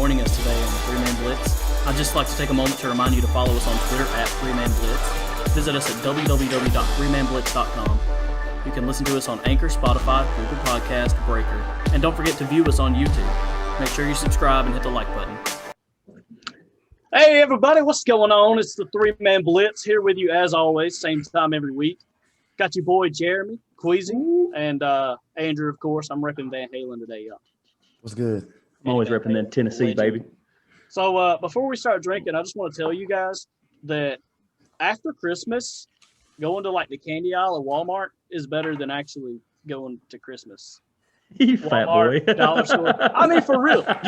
joining us today on the Man Blitz. I'd just like to take a moment to remind you to follow us on Twitter at Man Blitz. Visit us at www.freemanblitz.com. You can listen to us on Anchor, Spotify, Google Podcast, Breaker. And don't forget to view us on YouTube. Make sure you subscribe and hit the like button. Hey, everybody, what's going on? It's the Man Blitz here with you as always, same time every week. Got your boy Jeremy, Kwesi, and Andrew, of course. I'm repping Van Halen today, y'all. What's good? I'm always repping that Tennessee, baby. So before we start drinking, I just want to tell you guys that after Christmas, going to like the candy aisle at Walmart is better than actually going to Christmas. You fat boy. Dollar store. I mean, for real. Do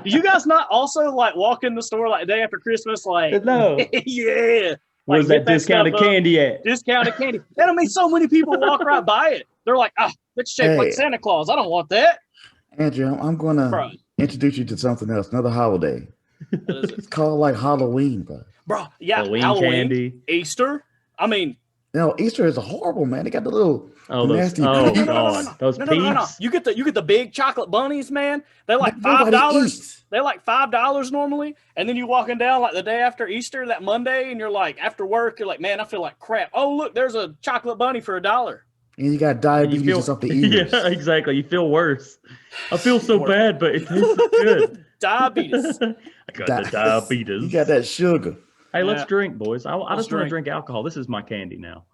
you guys not also like walk in the store like the day after Christmas? Like, no. Yeah. Where's like, that discounted candy at? Discounted candy. That don't mean so many people walk right by it. They're like, it's shaped like Santa Claus. I don't want that. Andrew, I'm going to introduce you to something else, another holiday. What is it? It's called like Halloween, bro. Yeah, Halloween candy. Easter. I mean, Easter is horrible, man. They got the little nasty. God, those no. peeps. You get the big chocolate bunnies, man. They're like $5. They're like $5 normally, and then you walking down like the day after Easter, that Monday, and you're like after work, you're like, man, I feel like crap. Oh, look, there's a chocolate bunny for $1. And you got diabetes or something to eat. Yeah, exactly. You feel worse. I feel so bad, but it tastes good. Diabetes. I got the diabetes. You got that sugar. Hey, let's drink, boys. I just want to drink. drink alcohol. This is my candy now.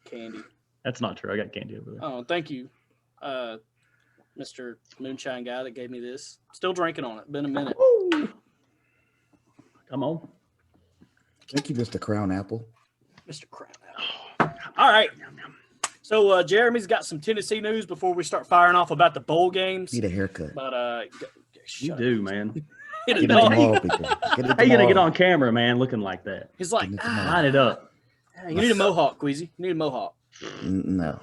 Candy. That's not true. I got candy over there. Oh, thank you, Mr. Moonshine guy that gave me this. Still drinking on it. Been a minute. Ooh. Come on. Thank you, Mr. Crown Apple. Mr. Crown Apple. All right. So Jeremy's got some Tennessee news before we start firing off about the bowl games. Need a haircut. But You do, man. Get it tomorrow, people. How you going to get on camera, man, looking like that? He's like, line it up. You need a mohawk, Kwesi. You need a mohawk. No.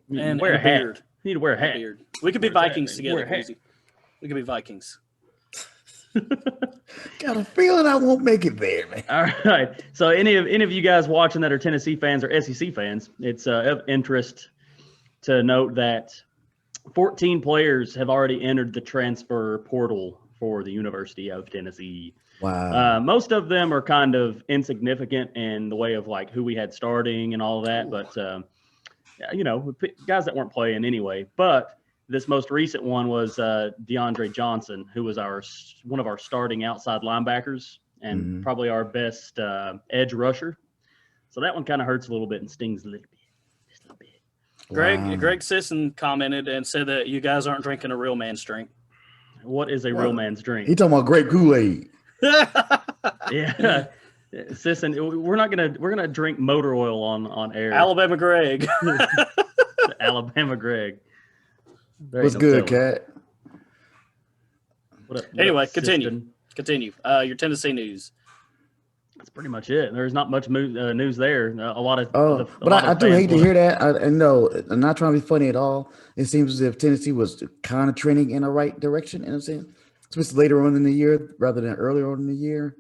And wear a hat. beard. You need to wear a hat. Beard. We could be Vikings together, Wear a hat. Kwesi. We could be Vikings. Got a feeling I won't make it there, man. All right. So any of you guys watching that are Tennessee fans or SEC fans, it's of interest to note that 14 players have already entered the transfer portal for the University of Tennessee. Wow. Most of them are kind of insignificant in the way of like who we had starting and all of that, but guys that weren't playing anyway. But this most recent one was DeAndre Johnson, who was one of our starting outside linebackers and probably our best edge rusher. So that one kind of hurts a little bit and stings a little bit. Just a little bit. Greg Sisson commented and said that you guys aren't drinking a real man's drink. What is a real man's drink? He talking about grape Kool-Aid. Yeah. Sisson, we're gonna drink motor oil on air. Alabama Greg. Alabama Greg. What's good, Cat? Anyway, continue. Your Tennessee news. That's pretty much it. There's not much news there. I do hate to hear that. I know, I'm not trying to be funny at all. It seems as if Tennessee was kind of trending in the right direction, in a sense, especially later on in the year rather than earlier on in the year.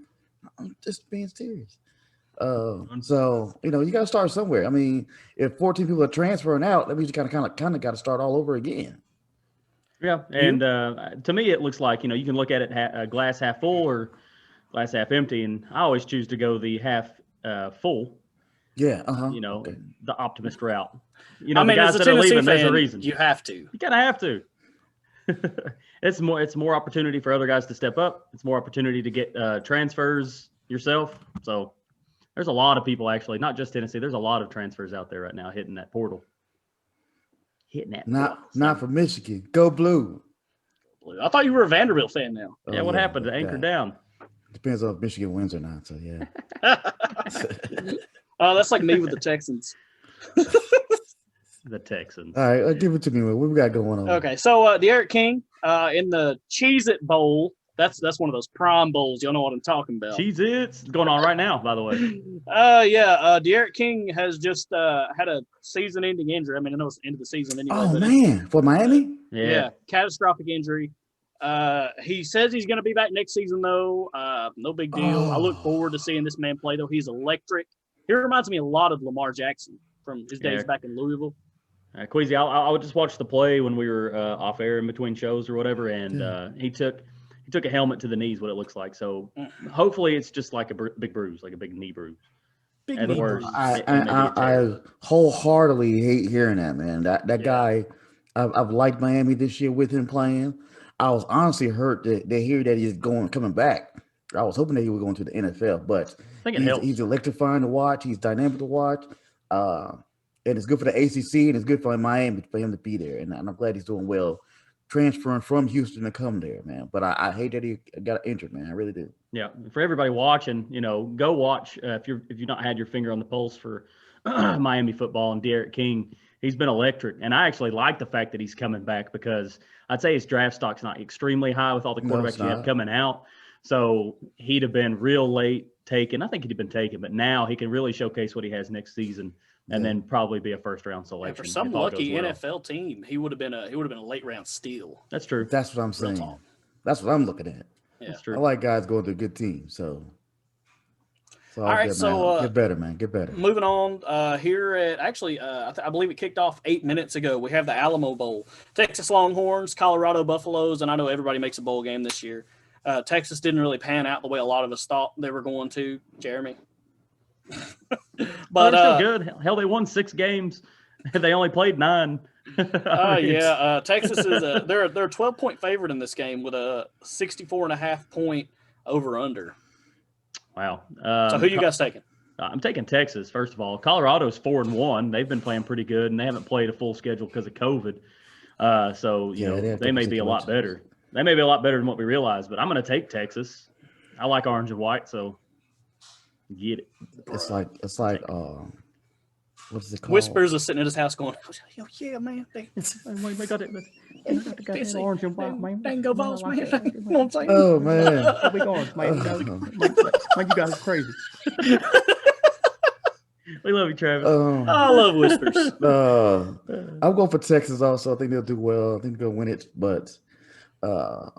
I'm just being serious. So you got to start somewhere. I mean, if 14 people are transferring out, that means you kind of got to start all over again. Yeah, and to me, it looks like you can look at it glass half full or glass half empty, and I always choose to go the half full. Yeah, the optimist route. I mean, the guys as a that are Tennessee leaving, there's fan, a reason. You have to. You kind of have to. It's more opportunity for other guys to step up. It's more opportunity to get transfers yourself. So there's a lot of people actually, not just Tennessee. There's a lot of transfers out there right now hitting that portal. Not from Michigan. Go blue. I thought you were a Vanderbilt fan now. Yeah, what happened? The anchor down. Depends on if Michigan wins or not. So yeah. Oh, that's like me with the Texans. The Texans. All right, give it to me. What we got going on? Okay, so the Eric King in the Cheez-It Bowl. That's one of those prime bowls. Y'all know what I'm talking about. Cheez-It's going on right now, by the way. De'Aaron King has just had a season-ending injury. I mean, I know it's the end of the season anyway. Oh, man. For Miami? Yeah, catastrophic injury. He says he's going to be back next season, though. No big deal. I look forward to seeing this man play, though. He's electric. He reminds me a lot of Lamar Jackson from his days back in Louisville. Kwesi, I would just watch the play when we were off air in between shows or whatever, and he took took a helmet to the knees, what it looks like. So hopefully it's just like a big bruise, like a big knee bruise. At the worst, I wholeheartedly hate hearing that, man. That guy, I've liked Miami this year with him playing. I was honestly hurt to hear that he's coming back. I was hoping that he was going to the NFL, but I think he's electrifying to watch. He's dynamic to watch. And it's good for the ACC, and it's good for Miami for him to be there. And I'm glad he's doing well, transferring from Houston to come there, man. But I hate that he got injured, man. I really do. Yeah, for everybody watching, go watch if you've not had your finger on the pulse for Miami football and Derek King. He's been electric, and I actually like the fact that he's coming back because I'd say his draft stock's not extremely high with all the quarterbacks you have coming out. So he'd have been real late taken. I think he'd have been taken, but now he can really showcase what he has next season. And then probably be a first-round selection. And for some lucky NFL team, he would have been a late-round steal. That's true. That's what I'm saying. That's what I'm looking at. Yeah. That's true. I like guys going to a good team. So all right, get better, man. Get better. Moving on here at I believe it kicked off 8 minutes ago. We have the Alamo Bowl. Texas Longhorns, Colorado Buffaloes, and I know everybody makes a bowl game this year. Texas didn't really pan out the way a lot of us thought they were going to, Jeremy. But they're still good. Hell, they won 6 games. They only played 9. Texas is they're a 12-point favorite in this game with a 64.5 point over under. Wow. So who you guys taking? I'm taking Texas. First of all, Colorado's 4-1. They've been playing pretty good, and they haven't played a full schedule because of COVID. So they may be a lot better. They may be a lot better than what we realize. But I'm going to take Texas. I like orange and white, so. Get it. It's like what's it called? Whispers are sitting at his house going, "Oh, yeah, man. We got it. Orange and white, man. Dang go balls, man. You know what I'm saying? Oh man. Big orange, man. Man, you guys are crazy. We love you, Travis. I love Whispers. I'm going for Texas also. I think they'll do well. I think they'll win it. But Colorado,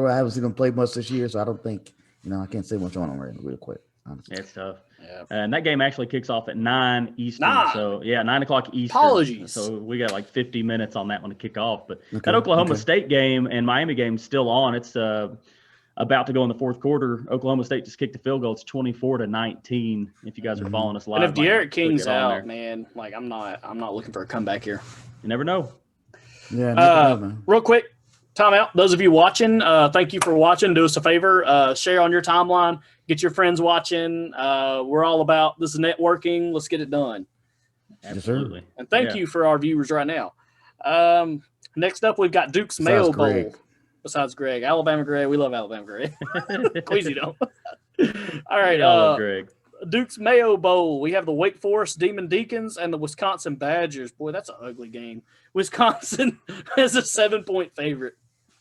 I haven't seen them play much this year, so I don't think I can't say much on them real quick. Honestly. It's tough. Yeah. And that game actually kicks off at 9 Eastern. So, 9 o'clock Eastern. Apologies. So, we got like 50 minutes on that one to kick off. But that Oklahoma State game and Miami game is still on. It's about to go in the fourth quarter. Oklahoma State just kicked the field goal. It's 24-19 if you guys are following us live. And if Derek King's out, man, like I'm not looking for a comeback here. You never know. Yeah. Real quick, timeout. Those of you watching, thank you for watching. Do us a favor, share on your timeline. Get your friends watching. We're all about this networking. Let's get it done. Absolutely. And thank you for our viewers right now. Next up, we've got Duke's Mayo Bowl. Besides Greg. Alabama Greg. We love Alabama Greg. Kwesi don't. All right. Greg. Duke's Mayo Bowl. We have the Wake Forest Demon Deacons and the Wisconsin Badgers. Boy, that's an ugly game. Wisconsin is a 7-point favorite.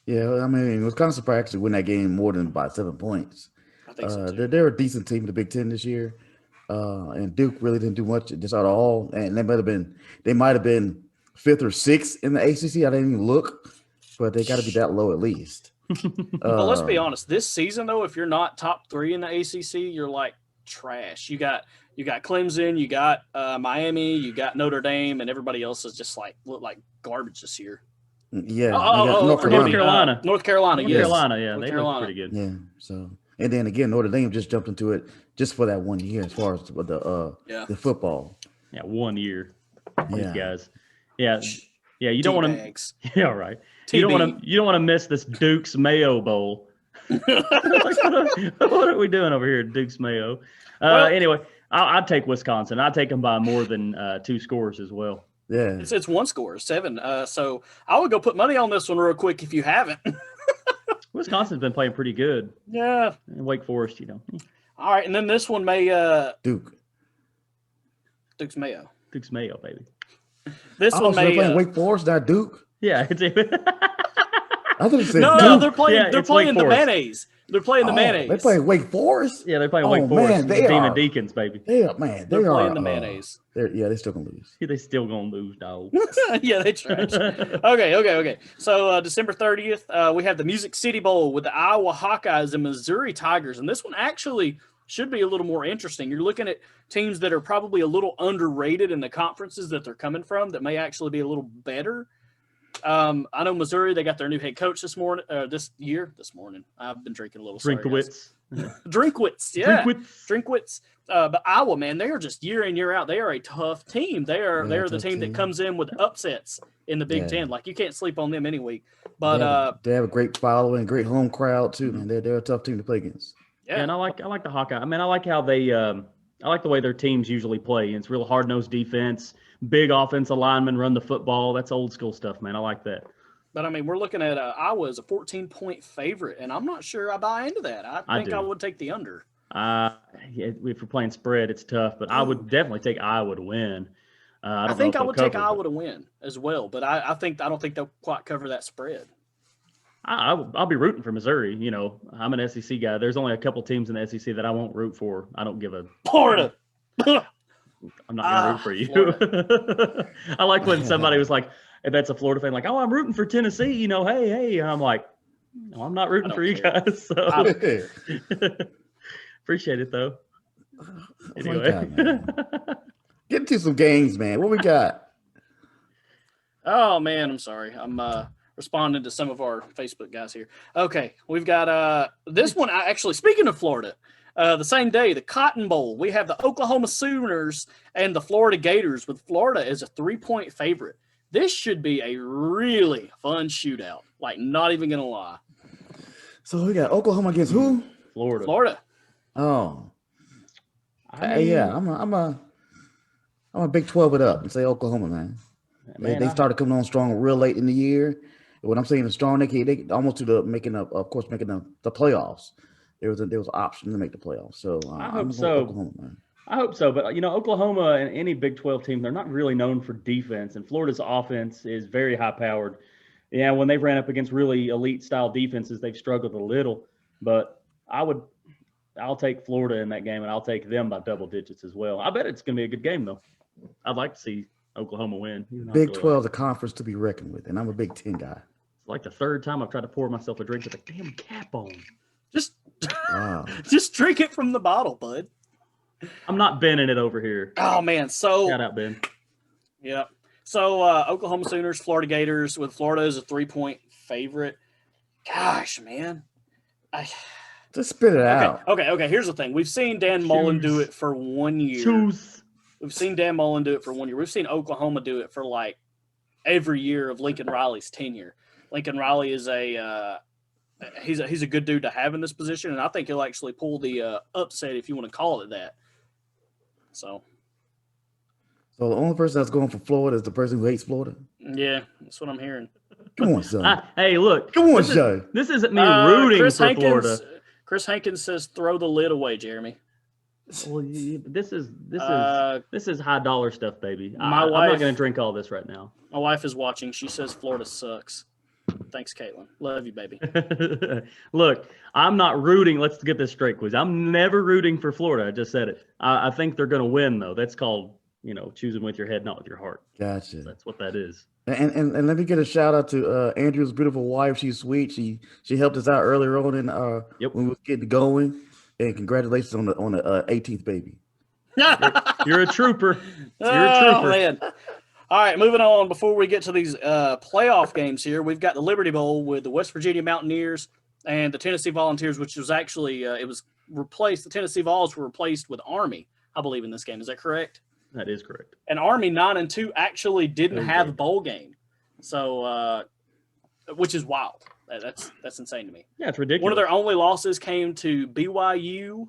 Yeah, I mean, Wisconsin probably actually win that game more than by 7 points. I think so too. They're a decent team in the Big Ten this year. And Duke really didn't do much just at all. And they might have been 5th or 6th in the ACC. I didn't even look, but they got to be that low at least. But let's be honest. This season, though, if you're not top 3 in the ACC, you're like trash. You got Clemson, you got Miami, you got Notre Dame, and everybody else is just look like garbage this year. Yeah. North Carolina. North Carolina, yeah. They look pretty good. Yeah. So, and then again, Notre Dame just jumped into it just for that 1 year as far as the football. Yeah, 1 year. These guys. Yeah. You don't want to. Yeah, right. You don't want to miss this Duke's Mayo Bowl. What are we doing over here, Duke's Mayo? Anyway, I'd take Wisconsin. I'd take them by more than 2 scores as well. Yeah, it's 1 score, 7. So I would go put money on this one real quick if you haven't. Wisconsin's been playing pretty good. Yeah, and Wake Forest, All right, and then this one may Duke's Mayo. Duke's Mayo, baby. This one may playing Wake Forest, not Duke. Yeah, I thought you said no, they're playing the mayonnaise. They're playing the mayonnaise. They're playing Wake Forest? Yeah, they're playing Wake Forest. Man, they Demon Deacons, baby. They're playing the mayonnaise. They're still going to lose. Yeah, they still going to lose, dog. Yeah, they trash. Okay. So December 30th, we have the Music City Bowl with the Iowa Hawkeyes and Missouri Tigers. And this one actually should be a little more interesting. You're looking at teams that are probably a little underrated in the conferences that they're coming from that may actually be a little better. I know Missouri, they got their new head coach this morning. This morning. I've been drinking a little. Drinkwitz. Drinkwitz, yeah. Drinkwitz. But Iowa, man, they are just year in, year out. They are a tough team. They are the team that comes in with upsets in the Big Ten. Like, you can't sleep on them any week. But they have a great following, great home crowd too, man. They're a tough team to play against. Yeah, and I like the Hawkeye. I mean, I like how they I like the way their teams usually play. It's real hard-nosed defense, big offensive linemen run the football. That's old school stuff, man. I like that. But, I mean, we're looking at Iowa as a 14-point favorite, and I'm not sure I buy into that. I think I would take the under. If we're playing spread, it's tough, but I would definitely take Iowa to win. I think I would take Iowa to win as well, but I don't think they'll quite cover that spread. I'll be rooting for Missouri. You know, I'm an SEC guy. There's only a couple teams in the SEC that I won't root for. I don't give a Florida. I'm not going to root for you. I like when somebody was like, if that's a Florida fan, like, oh, I'm rooting for Tennessee. You know, hey. And I'm like, no, I'm not rooting for you guys. So. Appreciate it, though. Anyway. God, get into some games, man. What we got? Oh, man, I'm sorry. I'm responding to some of our Facebook guys here. Okay, we've got this one. Actually, speaking of Florida, the same day, the Cotton Bowl, we have the Oklahoma Sooners and the Florida Gators, with Florida as a 3-point favorite. This should be a really fun shootout. Like, not even going to lie. So we got Oklahoma against who? Florida. Oh. I'm a Big 12 it up and say Oklahoma, man. They started coming on strong real late in the year. When I'm saying strong, they almost to the making the playoffs. There was an option to make the playoffs. So I hope so. Oklahoma, man. I hope so, but Oklahoma and any Big 12 team, they're not really known for defense, and Florida's offense is very high-powered. Yeah, when they've ran up against really elite-style defenses, they've struggled a little. But I'll take Florida in that game, and I'll take them by double digits as well. I bet it's going to be a good game, though. I'd like to see Oklahoma win. Big 12 is a conference to be reckoned with, and I'm a Big 10 guy. It's like the third time I've tried to pour myself a drink with a damn cap on. Just drink it from the bottle, bud. I'm not bending it over here. Oh, man. So shout out, Ben. Yeah. So Oklahoma Sooners, Florida Gators, with Florida as a 3-point favorite. Gosh, man. Just spit it out. Okay. Here's the thing. We've seen Dan Mullen do it for 1 year. We've seen Dan Mullen do it for 1 year. We've seen Oklahoma do it for like every year of Lincoln Riley's tenure. Lincoln Riley is he's a good dude to have in this position, and I think he'll actually pull the upset, if you want to call it that. So the only person that's going for Florida is the person who hates Florida? Yeah, that's what I'm hearing. Come on, son. Hey, look. Come on, son. This isn't me rooting for Florida. Chris Hankins says, "Throw the lid away, Jeremy." Well, this is high dollar stuff, baby. I'm not going to drink all this right now. My wife is watching. She says Florida sucks. Thanks, Caitlin. Love you, baby. Look, I'm not rooting. Let's get this straight, quiz. I'm never rooting for Florida. I just said it. I think they're going to win, though. That's called, choosing with your head, not with your heart. Gotcha. That's what that is. And let me get a shout out to Andrew's beautiful wife. She's sweet. She helped us out earlier on in when we was getting going. And congratulations on the 18th baby. You're a trooper. You're a trooper. Man. All right, moving on. Before we get to these playoff games here, we've got the Liberty Bowl with the West Virginia Mountaineers and the Tennessee Volunteers, which was actually it was replaced. The Tennessee Vols were replaced with Army, I believe, in this game. Is that correct? That is correct. And Army 9-2 actually didn't have a bowl game, so which is wild. That's insane to me. Yeah, it's ridiculous. One of their only losses came to BYU,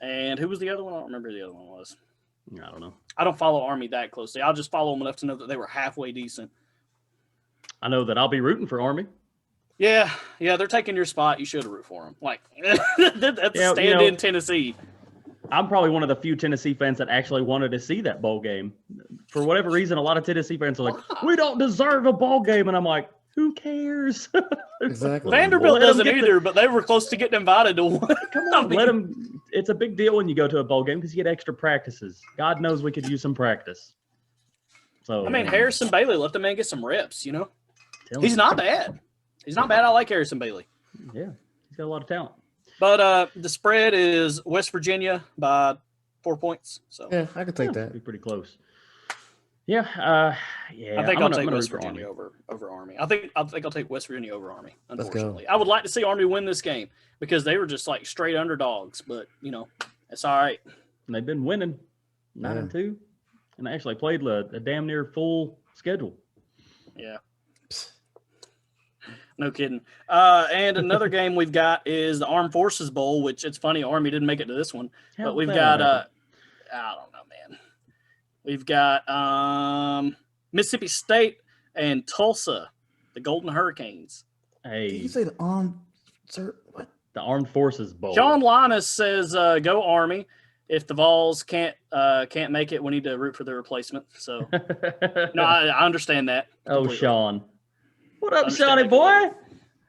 and who was the other one? I don't remember who the other one was. I don't know. I don't follow Army that closely. I'll just follow them enough to know that they were halfway decent. I know that I'll be rooting for Army. Yeah, they're taking your spot. You should root for them. Like, that's a stand-in Tennessee. I'm probably one of the few Tennessee fans that actually wanted to see that bowl game. For whatever reason, a lot of Tennessee fans are like, we don't deserve a bowl game. And I'm like, who cares? Exactly. Vanderbilt doesn't either, but they were close to getting invited to one. Come on, let them. It's a big deal when you go to a bowl game because you get extra practices. God knows we could use some practice. So Harrison Bailey, let the man get some reps, He's not bad. He's not bad. I like Harrison Bailey. Yeah, he's got a lot of talent. But the spread is West Virginia by 4 points. So yeah, I could take that. Be pretty close. Yeah, yeah. I think I'm I'll gonna take root West for Virginia Army. over Army. I think I'll take West Virginia over Army. Let's go. Unfortunately, I would like to see Army win this game because they were just like straight underdogs. But it's all right. And they've been winning 9-2, and they actually played a damn near full schedule. Yeah. No kidding. And another game we've got is the Armed Forces Bowl, which it's funny Army didn't make it to this one, but we've got I don't know, man. We've got Mississippi State and Tulsa, the Golden Hurricanes. Hey, did you say the Armed? Sir, what? The Armed Forces Bowl. John Linus says, "Go Army." If the Vols can't make it, we need to root for the replacement. So, no, I understand that. Completely. Sean. What up, Shawnee boy?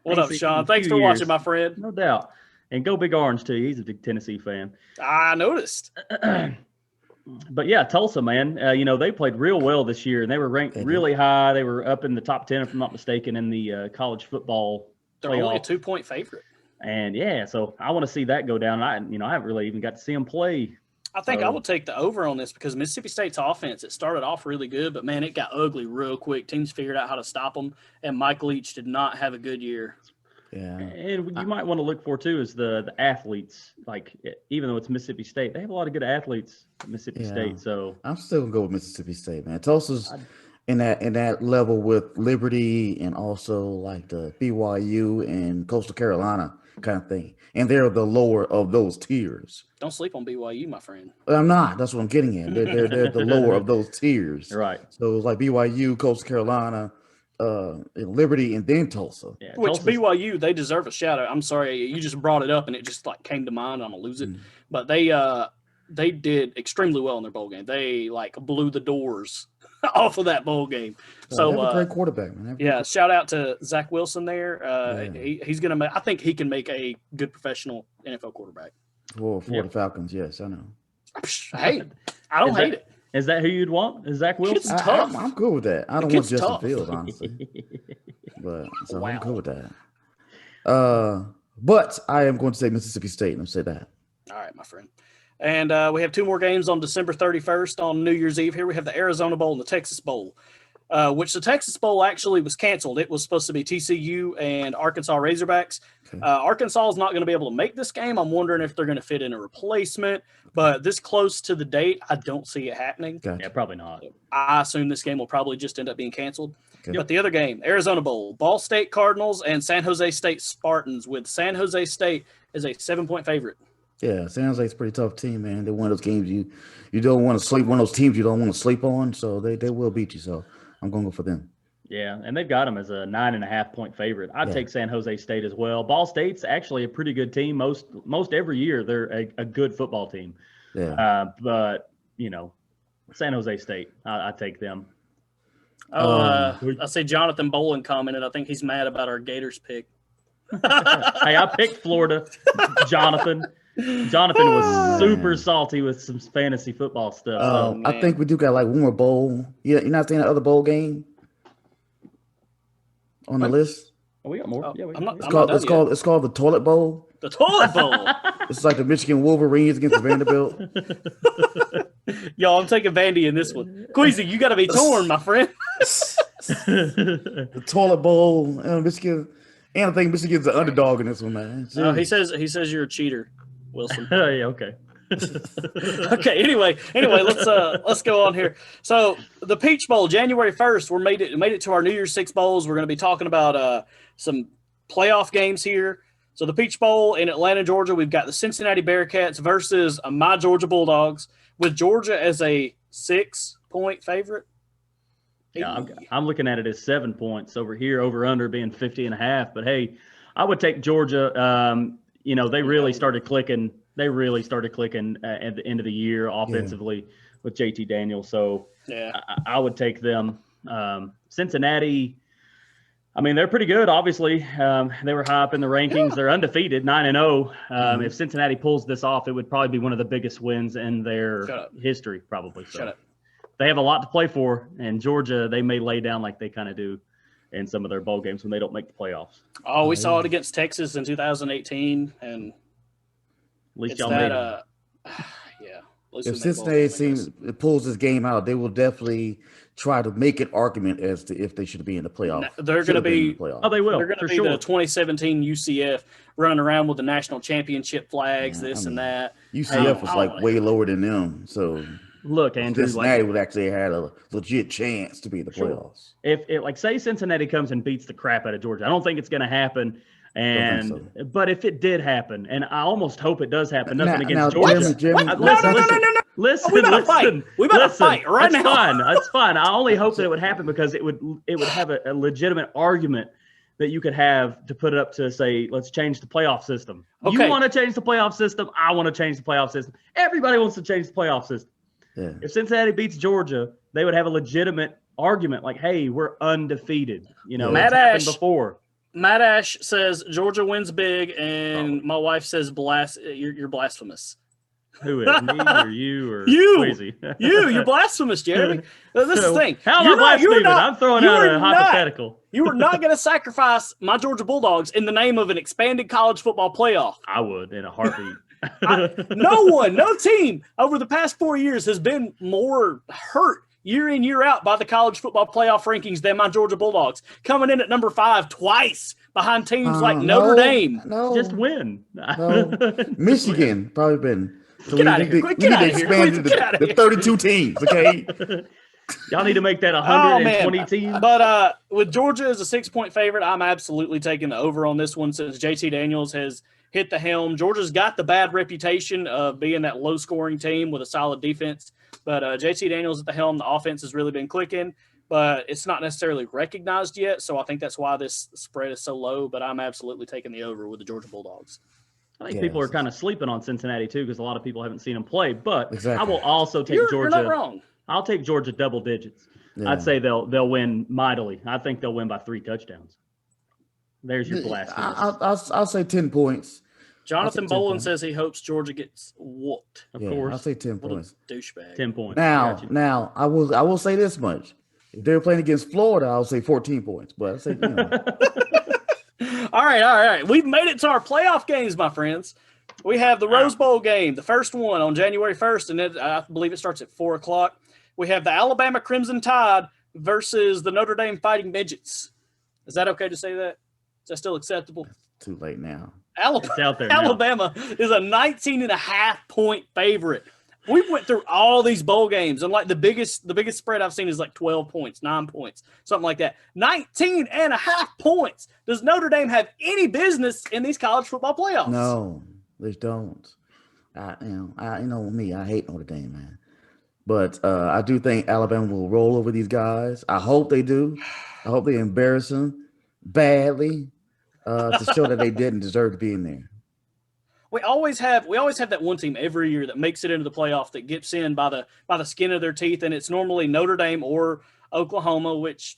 What up, Sean? Thanks for watching, my friend. No doubt. And go Big Orange, too. He's a big Tennessee fan. I noticed. But, yeah, Tulsa, man, they played real well this year, and they were ranked really high. They were up in the top 10, if I'm not mistaken, in the college football They're playoff. only a 2-point favorite. And, yeah, so I want to see that go down. I haven't really even got to see them play. I think I would take the over on this because Mississippi State's offense, it started off really good, but, man, it got ugly real quick. Teams figured out how to stop them, and Mike Leach did not have a good year. Yeah. And you might want to look for, too, is the athletes. Like, even though it's Mississippi State, they have a lot of good athletes at Mississippi State. So I'm still going to go with Mississippi State, man. Tulsa's in that level with Liberty and also like the BYU and Coastal Carolina kind of thing. And they're the lower of those tiers. Don't sleep on BYU, my friend. I'm not. That's what I'm getting at. They're the lower of those tiers. Right. So it's like BYU, Coastal Carolina, Liberty, and then Tulsa. Yeah, Which Tulsa's, BYU, they deserve a shout out. I'm sorry, you just brought it up and it just like came to mind. I'm gonna lose it, but they did extremely well in their bowl game. They like blew the doors off of that bowl game. So they have a great quarterback, man. Yeah, shout out to Zach Wilson there. He's gonna make. I think he can make a good professional NFL quarterback. For the Falcons, yes, I know. Hey, I don't hate it. Is that who you'd want? Is Zach Wilson? I'm good with that. I don't want Justin Fields, honestly. But so I'm good with that. But I am going to say Mississippi State. Let's say that. All right, my friend. And we have two more games on December 31st on New Year's Eve. Here we have the Arizona Bowl and the Texas Bowl, which the Texas Bowl actually was canceled. It was supposed to be TCU and Arkansas Razorbacks. Okay. Arkansas is not going to be able to make this game. I'm wondering if they're going to fit in a replacement. But this close to the date, I don't see it happening. Gotcha. Yeah, probably not. I assume this game will probably just end up being canceled. Okay. But the other game, Arizona Bowl, Ball State Cardinals and San Jose State Spartans, with San Jose State as a 7-point favorite. Yeah, San Jose's a pretty tough team, man. They're one of those games you don't want to sleep. One of those teams you don't want to sleep on. So they will beat you. So I'm going to go for them. Yeah, and they've got them as a 9.5-point favorite. I'd take San Jose State as well. Ball State's actually a pretty good team. Most every year they're a good football team. Yeah. But San Jose State, I take them. I see Jonathan Bolin commented. I think he's mad about our Gators pick. Hey, I picked Florida. Jonathan was super salty with some fantasy football stuff. I think we do got like one more bowl. You're not saying the other bowl game on the list? Oh, we got more. Yeah, it's called the Toilet Bowl. The Toilet Bowl. It's like the Michigan Wolverines against the Vanderbilt. Y'all, I'm taking Vandy in this one. Kwesi, you got to be torn, my friend. The Toilet Bowl, Michigan. And I think Michigan's the underdog in this one, man. He says you're a cheater, Wilson. Yeah, okay. Okay. Anyway, let's go on here. So the Peach Bowl, January 1st, we made it to our New Year's Six bowls. We're going to be talking about some playoff games here. So the Peach Bowl in Atlanta, Georgia, we've got the Cincinnati Bearcats versus my Georgia Bulldogs, with Georgia as a 6-point favorite. Yeah, I'm looking at it as 7 points over here, over under being 50.5. But hey, I would take Georgia. They really started clicking. They really started clicking at the end of the year offensively with JT Daniels. So I would take them. Cincinnati, I mean, they're pretty good. Obviously, they were high up in the rankings. They're undefeated, 9-0. If Cincinnati pulls this off, it would probably be one of the biggest wins in their history, probably. So. Shut up. They have a lot to play for, and Georgia, they may lay down like they kind of do in some of their bowl games when they don't make the playoffs. Oh, we saw it against Texas in 2018, and at least y'all made it. Yeah, if Cincinnati pulls this game out, they will definitely try to make an argument as to if they should be in the playoff. They're going to be. Oh, they will. They're going to be the 2017 UCF running around with the national championship flags, and that. UCF was like way lower than them, so. Look, Andrew, Cincinnati would actually had a legit chance to be in the playoffs. If say Cincinnati comes and beats the crap out of Georgia, I don't think it's going to happen. But if it did happen, and I almost hope it does happen, nothing against Georgia. Listen. We better fight right now. That's fine. I only hope that it would happen because it would have a legitimate argument that you could have to put it up to say, let's change the playoff system. Okay. You want to change the playoff system? I want to change the playoff system. Everybody wants to change the playoff system. Yeah. If Cincinnati beats Georgia, they would have a legitimate argument like, hey, we're undefeated. You know, it's happened before. Matt Ash says Georgia wins big, and my wife says you're blasphemous. Who is, me or you or Kwesi? You're blasphemous, Jeremy. This is the thing. How am I blaspheming? I'm throwing out a hypothetical. You are not going to sacrifice my Georgia Bulldogs in the name of an expanded college football playoff. I would in a heartbeat. No team over the past 4 years has been more hurt year in, year out by the college football playoff rankings than my Georgia Bulldogs, coming in at number 5 twice behind teams like Notre Dame. No, just win. No. Michigan probably been. So get out of here. Get out of here. The 32 teams, okay? Y'all need to make that 120 teams. But with Georgia as a 6-point favorite, I'm absolutely taking the over on this one since JT Daniels has hit the helm. Georgia's got the bad reputation of being that low-scoring team with a solid defense. But JT Daniels at the helm, the offense has really been clicking. But it's not necessarily recognized yet, so I think that's why this spread is so low. But I'm absolutely taking the over with the Georgia Bulldogs. I think people are kind of sleeping on Cincinnati too because a lot of people haven't seen them play. But I will also take Georgia. You're not wrong. I'll take Georgia double digits. Yeah. I'd say they'll win mightily. I think they'll win by 3 touchdowns. There's your blasphemy. I'll say 10 points. Jonathan Bolin says he hopes Georgia gets whooped. Of course, I'll say 10 points. Douchebag. 10 points. Now I will say this much: if they're playing against Florida, I'll say 14 points. But I say, All right. We've made it to our playoff games, my friends. We have the Rose Bowl game, the first one on January 1st, and I believe it starts at 4 o'clock. We have the Alabama Crimson Tide versus the Notre Dame Fighting Midgets. Is that okay to say that? Is that still acceptable? It's too late now. Alabama is a 19.5-point favorite. We went through all these bowl games, and like the biggest spread I've seen is like 12 points, 9 points, something like that. 19.5 points. Does Notre Dame have any business in these college football playoffs? No, they don't. I hate Notre Dame, man. But I do think Alabama will roll over these guys. I hope they do. I hope they embarrass them badly to show that they didn't deserve to be in there. We always have that one team every year that makes it into the playoff that gets in by the skin of their teeth, and it's normally Notre Dame or Oklahoma, which,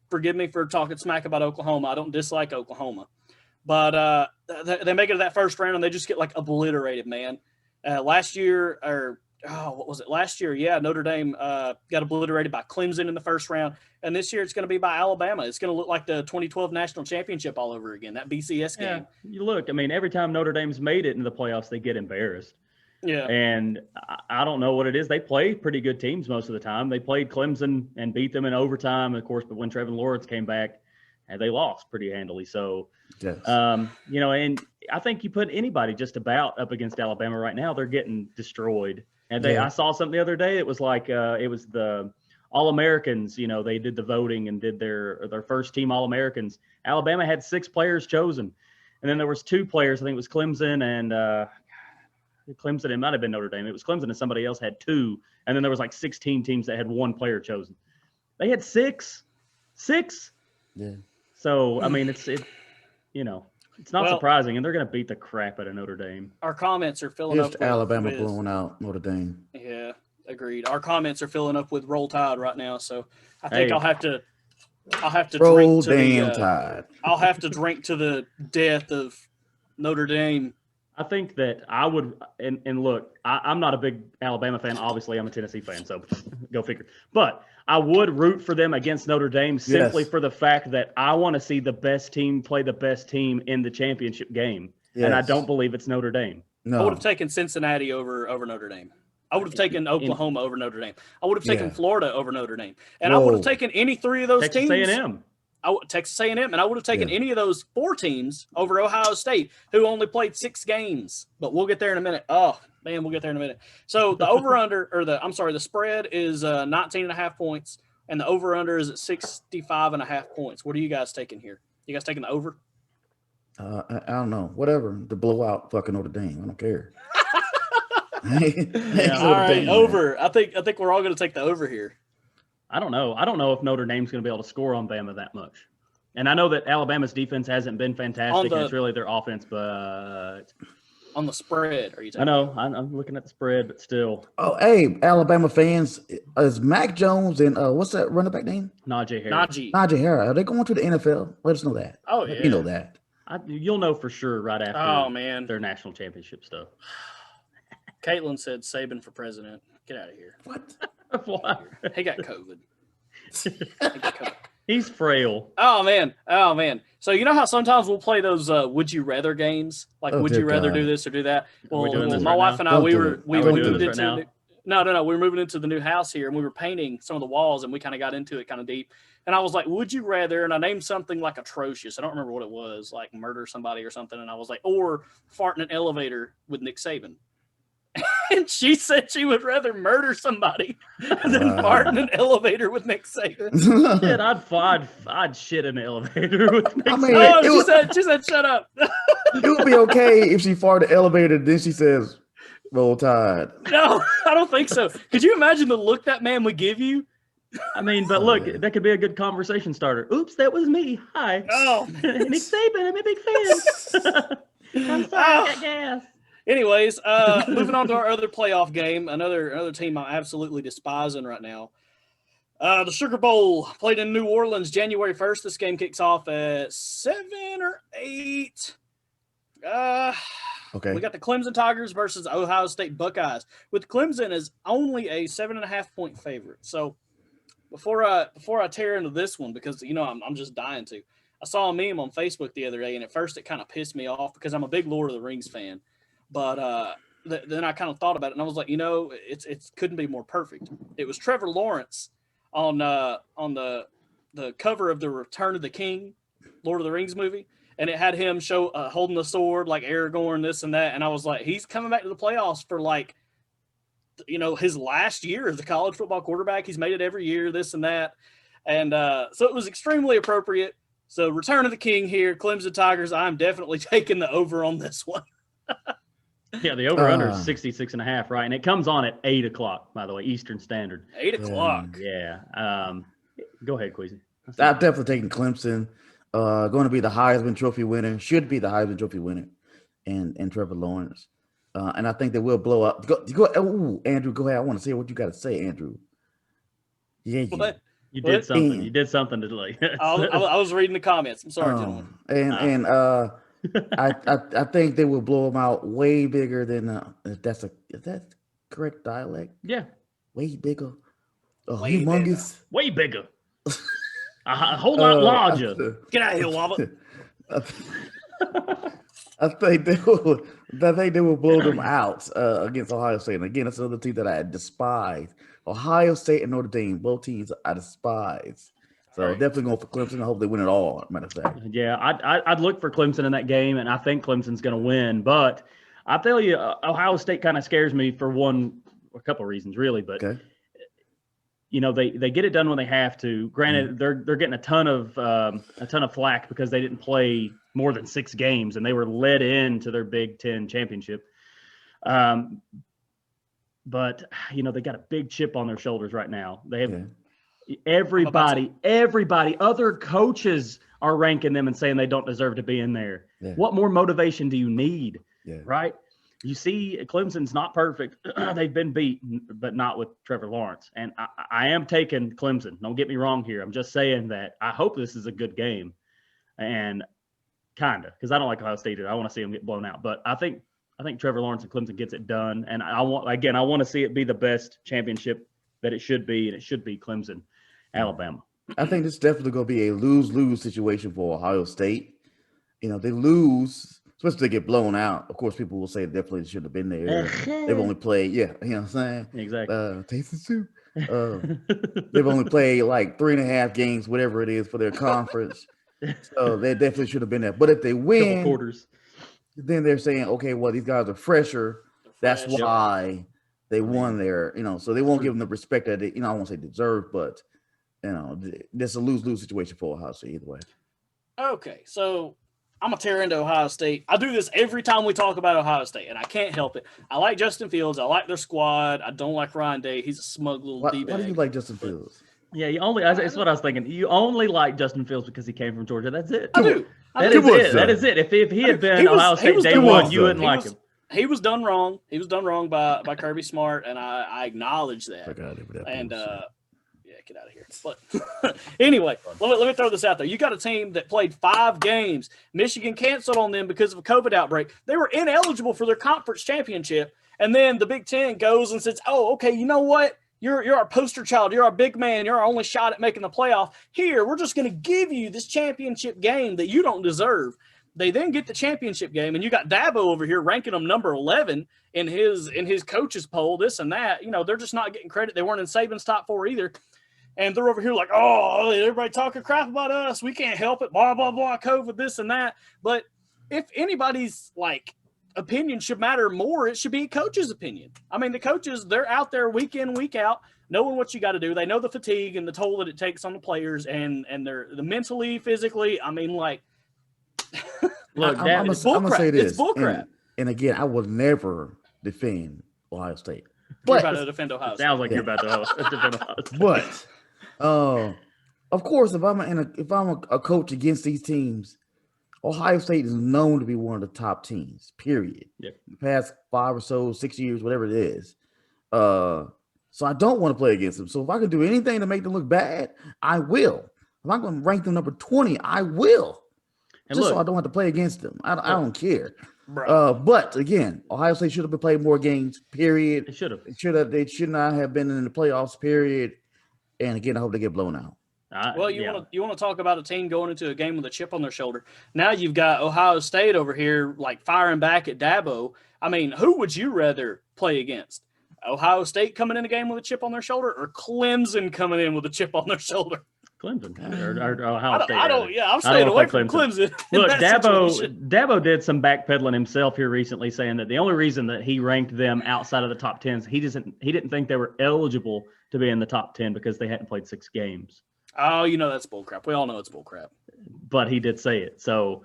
forgive me for talking smack about Oklahoma. I don't dislike Oklahoma. But they make it to that first round, and they just get, obliterated, man. Last year, what was it? Last year, Notre Dame got obliterated by Clemson in the first round, and this year it's going to be by Alabama. It's going to look like the 2012 national championship all over again, that BCS game. You look, every time Notre Dame's made it into the playoffs, they get embarrassed. Yeah. And I don't know what it is. They play pretty good teams most of the time. They played Clemson and beat them in overtime, of course, but when Trevor Lawrence came back, they lost pretty handily. So, yes. And I think you put anybody just about up against Alabama right now, they're getting destroyed. And I saw something the other day. It was like it was the All-Americans. They did the voting and did their first team All-Americans. Alabama had 6 players chosen, and then there was 2 players. I think it was Clemson and Clemson. It might have been Notre Dame. It was Clemson and somebody else had 2, and then there was 16 teams that had 1 player chosen. They had 6. Yeah. So it's not surprising, and they're going to beat the crap out of Notre Dame. Our comments are filling up with Alabama blowing out Notre Dame. Yeah, agreed. Our comments are filling up with Roll Tide right now, so I think I'll have to Roll drink to damn Tide. I'll have to drink to the death of Notre Dame. I think that I would, and look, I'm not a big Alabama fan. Obviously, I'm a Tennessee fan, so go figure. But I would root for them against Notre Dame simply for the fact that I want to see the best team play the best team in the championship game. Yes. And I don't believe it's Notre Dame. No. I would have taken Cincinnati over Notre Dame. I would have taken Oklahoma over Notre Dame. I would have taken Florida over Notre Dame. And I would have taken any three of those Texas teams. A&M. Texas A&M. And I would have taken any of those 4 teams over Ohio State, who only played 6 games. But we'll get there in a minute. Oh, man, we'll get there in a minute. So the over-under, the spread is 19.5 points, and the over-under is at 65.5 points. What are you guys taking here? You guys taking the over? I don't know. Whatever. To blow out fucking Notre Dame. I don't care. All right, over. I think we're all going to take the over here. I don't know. I don't know if Notre Dame's going to be able to score on Bama that much. And I know that Alabama's defense hasn't been fantastic, and it's really their offense, but on the spread, are you taking? I know. I'm looking at the spread, but still. Oh, hey, Alabama fans, is Mac Jones and what's that running back name? Najee Harris. Najee Harris. Are they going to the NFL? Let us know that. Oh, yeah. You know that. You'll know for sure right after their national championship stuff. Caitlin said Saban for president. Get out of here. What? Why? He got COVID. He's frail. Oh man. So you know how sometimes we'll play those would you rather games? Like would you rather do this or do that? Well, my wife and I we moved into we were moving into the new house here, and we were painting some of the walls, and we kind of got into it kind of deep. And I was like, would you rather? And I named something like atrocious. I don't remember what it was, like murder somebody or something. And I was like, or fart in an elevator with Nick Saban. And she said she would rather murder somebody than fart in an elevator with Nick Saban. Shit, I'd shit in an elevator with Nick Saban. She said, shut up. It would be okay if she farted in the elevator, then she says, roll tide. No, I don't think so. Could you imagine the look that man would give you? I mean, but look, that could be a good conversation starter. Oops, that was me. Hi. Oh, Nick Saban, I'm a big fan. I'm sorry, I got gas. Anyways, moving on to our other playoff game, another team I'm absolutely despising right now. The Sugar Bowl played in New Orleans January 1st. This game kicks off at 7 or 8. Okay. We got the Clemson Tigers versus Ohio State Buckeyes, with Clemson as only a 7.5 point favorite. So before I tear into this one, because I'm just dying to, I saw a meme on Facebook the other day, and at first it kind of pissed me off because I'm a big Lord of the Rings fan. But then I kind of thought about it, and I was like, it couldn't be more perfect. It was Trevor Lawrence on the cover of the Return of the King, Lord of the Rings movie, and it had him holding the sword like Aragorn, this and that, and I was like, he's coming back to the playoffs for his last year as a college football quarterback. He's made it every year, this and that, and so it was extremely appropriate. So Return of the King here, Clemson Tigers. I'm definitely taking the over on this one. Yeah, the over-under is 66.5, right? And it comes on at 8 o'clock, by the way, Eastern Standard. 8 o'clock. Yeah. Go ahead, Kwesi. I'm definitely taking Clemson. Going to be the Heisman Trophy winner. Should be the Heisman Trophy winner, and Trevor Lawrence. And I think they will blow up. Go, Andrew, go ahead. I want to see what you got to say, Andrew. Yeah. What? You did something. You did something today. I was reading the comments. I'm sorry, gentlemen. And I think they will blow them out way bigger than is that correct dialect? Yeah, way bigger. Way humongous. Bigger. Way bigger. A whole lot larger. Get out of here, Wobbit. I think they will blow them out against Ohio State. And again, that's another team that I despise. Ohio State and Notre Dame, both teams I despise. So definitely going for Clemson. I hope they win it all, matter of fact. Yeah, I'd look for Clemson in that game, and I think Clemson's going to win. But I tell you, Ohio State kind of scares me for a couple of reasons, really. But they get it done when they have to. Granted, they're getting a ton of flack because they didn't play more than 6 games, and they were led into their Big Ten championship. But they got a big chip on their shoulders right now. They have. Everybody, other coaches are ranking them and saying they don't deserve to be in there. Yeah. What more motivation do you need? Yeah. Right? You see, Clemson's not perfect. They've been beat, but not with Trevor Lawrence. And I am taking Clemson. Don't get me wrong here. I'm just saying that I hope this is a good game. And kind of, because I don't like Ohio State. I want to see them get blown out. But I think Trevor Lawrence and Clemson gets it done. And I want to see it be the best championship that it should be, and it should be Clemson, Alabama. I think this is definitely going to be a lose-lose situation for Ohio State. They lose, especially if they get blown out. Of course, people will say definitely should have been there. They've only played, you know what I'm saying? Exactly. Taste the soup. They've only played like 3.5 games, whatever it is, for their conference. So they definitely should have been there. But if they win, couple quarters, then they're saying, okay, well, these guys are fresher. That's why they won there, so they won't give them the respect that they, I won't say deserve, but that's a lose-lose situation for Ohio State either way. Okay, so I'm going to tear into Ohio State. I do this every time we talk about Ohio State, and I can't help it. I like Justin Fields. I like their squad. I don't like Ryan Day. He's a smug little D-bag. Why do you like Justin Fields? Yeah, that's what I was thinking. You only like Justin Fields because he came from Georgia. That's it. I do. That is it. If he had been Ohio State day one, you wouldn't like him. He was done wrong. He was done wrong by Kirby Smart, and I acknowledge that. And get out of here. But anyway, let me throw this out there. You got a team that played 5 games. Michigan canceled on them because of a COVID outbreak. They were ineligible for their conference championship, and then the Big Ten goes and says, "Oh, okay, you know what? You're our poster child. You're our big man. You're our only shot at making the playoff. Here, we're just going to give you this championship game that you don't deserve." They then get the championship game, and you got Dabo over here ranking them number 11 in his coaches poll, this and that. They're just not getting credit. They weren't in Saban's top 4 either. And they're over here like, oh, everybody talking crap about us. We can't help it, blah, blah, blah, COVID, this and that. But if anybody's, opinion should matter more, it should be a coach's opinion. I mean, the coaches, they're out there week in, week out, knowing what you got to do. They know the fatigue and the toll that it takes on the players, and they're mentally, physically. I mean, look, I'm gonna say this. It's bullcrap. And again, I will never defend Ohio State. You're about to defend Ohio State. Sounds like you're about to defend Ohio State. But of course, if I'm a coach against these teams, Ohio State is known to be one of the top teams. Period. Yep. The past 5 or so, 6 years, whatever it is. So I don't want to play against them. So if I can do anything to make them look bad, I will. If I'm going to rank them number 20, I will. And just so I don't have to play against them. I don't care. But again, Ohio State should have been playing more games. Period. They should have. They should not have been in the playoffs. Period. And again, I hope they get blown out. You want to talk about a team going into a game with a chip on their shoulder. Now you've got Ohio State over here firing back at Dabo. I mean, who would you rather play against? Ohio State coming in a game with a chip on their shoulder, or Clemson coming in with a chip on their shoulder? Clemson or Ohio State. I'm staying away from Clemson. Look, Dabo did some backpedaling himself here recently, saying that the only reason that he ranked them outside of the top 10 he didn't think they were eligible to be in the top 10 because they hadn't played 6 games. Oh, that's bullcrap. We all know it's bullcrap. But he did say it. So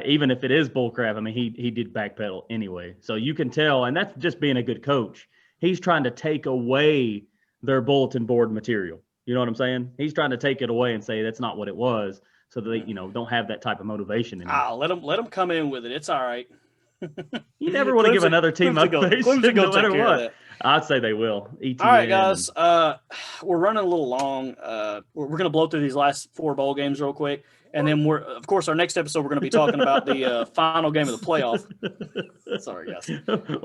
even if it is bullcrap, I mean, he did backpedal anyway. So you can tell, and that's just being a good coach. He's trying to take away their bulletin board material. You know what I'm saying? He's trying to take it away and say that's not what it was, so that they, don't have that type of motivation anymore. Let them come in with it. It's all right. You never want to give another team motivation, no matter what. I'd say they will. ETN. All right, guys. We're running a little long. We're going to blow through these last 4 bowl games real quick, and then of course, our next episode we're going to be talking about the final game of the playoff. Sorry, guys.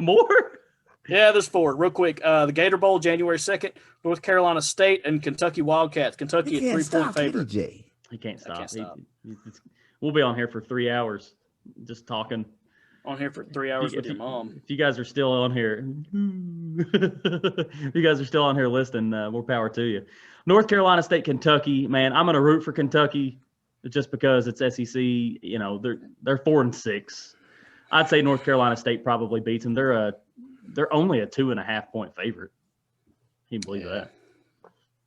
More. Yeah, there's 4. Real quick. The Gator Bowl, January 2nd, North Carolina State and Kentucky Wildcats. Kentucky at 3-point favorite. He can't stop. We'll be on here for 3 hours just talking. On here for 3 hours with your mom. If you guys are still on here, if you guys are still on here listening, more power to you. North Carolina State, Kentucky, man, I'm going to root for Kentucky just because it's SEC. They're 4-6. I'd say North Carolina State probably beats them. They're only a 2.5-point favorite. Can you believe that?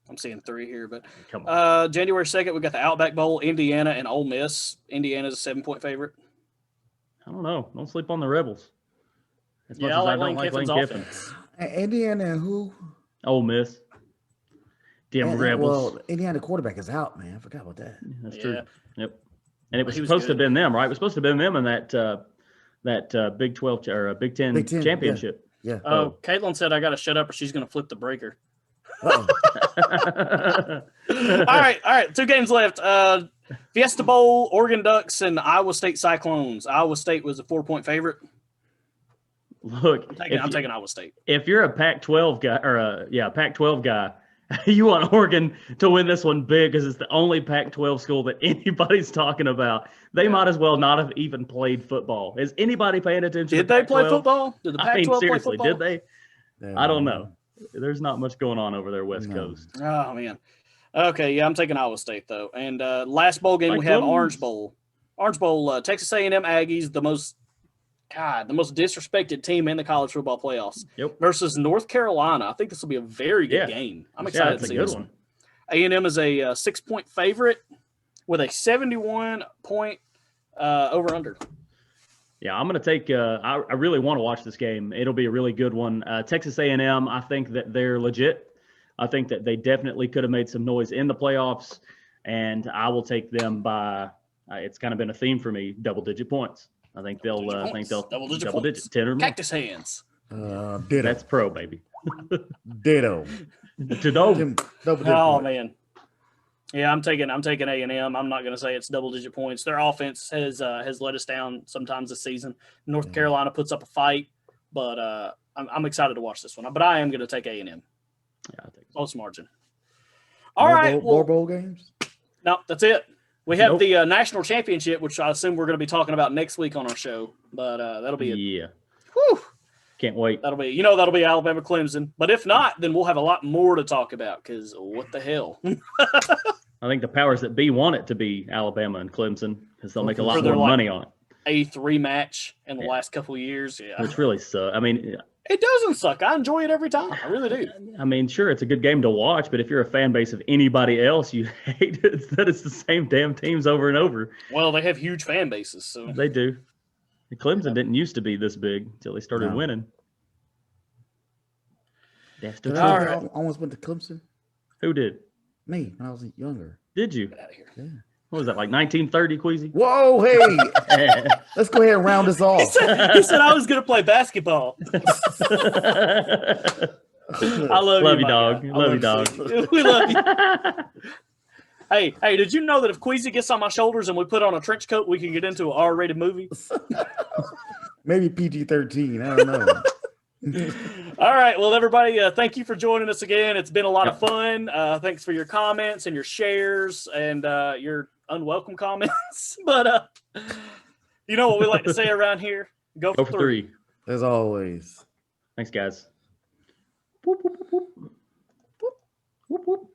I'm seeing 3 here, but come on. January 2nd, we got the Outback Bowl, Indiana and Ole Miss. Indiana's a 7-point favorite. I don't know. Don't sleep on the Rebels. As much as I don't like Lane Kiffin. Indiana and who? Ole Miss. Damn Rebels. Well, Indiana quarterback is out, man. I forgot about that. That's true. Yep. And it was supposed to have been them, right? It was supposed to have been them in that Big 12 or Big 10 championship. Yeah. Oh, Caitlin said I got to shut up or she's going to flip the breaker. All right. 2 games left. Fiesta Bowl, Oregon Ducks, and Iowa State Cyclones. Iowa State was a 4-point favorite. Look, I'm taking Iowa State. If you're a Pac-12 guy or Pac-12 guy, You want Oregon to win this one big because it's the only Pac-12 school that anybody's talking about. They might as well not have even played football. Is anybody paying attention? Did they play football? Did the Pac-12 play seriously, football? did they? I don't know. There's not much going on over there West Coast. Oh man. Okay, yeah, I'm taking Iowa State though. And last bowl game we have Orange Bowl. Orange Bowl, Texas A&M Aggies, the most disrespected team in the college football playoffs. Yep. Versus North Carolina. I think this will be a very good game. I'm excited to see this one. A&M is a 6-point favorite with a 71-point over-under. Yeah, I'm going to take I really want to watch this game. It'll be a really good one. Texas A&M, I think that they're legit. I think that they definitely could have made some noise in the playoffs, and I will take them by it's kind of been a theme for me, double-digit points. I think they'll double digits, 10 or more. Cactus hands. Ditto. That's pro, baby. Ditto. Oh man. Yeah, I'm taking A&M. I'm not going to say it's double-digit points. Their offense has let us down sometimes this season. North Carolina puts up a fight, but I'm excited to watch this one. But I am going to take A&M. Yeah, I think close margin. All right, more bowl games? No, that's it. We have the national championship, which I assume we're going to be talking about next week on our show. But that'll be Yeah. Whew. Can't wait. That'll be Alabama Clemson. But if not, then we'll have a lot more to talk about because what the hell? I think the powers that be want it to be Alabama and Clemson because they'll make a lot more money on it. 8th rematch in the last couple of years. Yeah. Which really sucks. I mean, it doesn't suck. I enjoy it every time. I really do. I mean, sure, it's a good game to watch, but if you're a fan base of anybody else, you hate it that it's the same damn teams over and over. Well, they have huge fan bases, so they do. Clemson didn't used to be this big until they started winning. That's the truth. I almost went to Clemson. Who did? Me when I was younger. Did you? Get out of here. Yeah. What was that, like 1930, Kwesi? Whoa, hey. Let's go ahead and round this off. He said I was going to play basketball. I love you, dog. Love you, dog. We love you. Hey, did you know that if Kwesi gets on my shoulders and we put on a trench coat, we can get into an R-rated movie? Maybe PG-13. I don't know. All right. Well, everybody, thank you for joining us again. It's been a lot of fun. Thanks for your comments and your shares and your unwelcome comments. But you know what we like to say around here? Go for three. As always. Thanks, guys. Whoop, whoop, whoop, whoop. Whoop, whoop.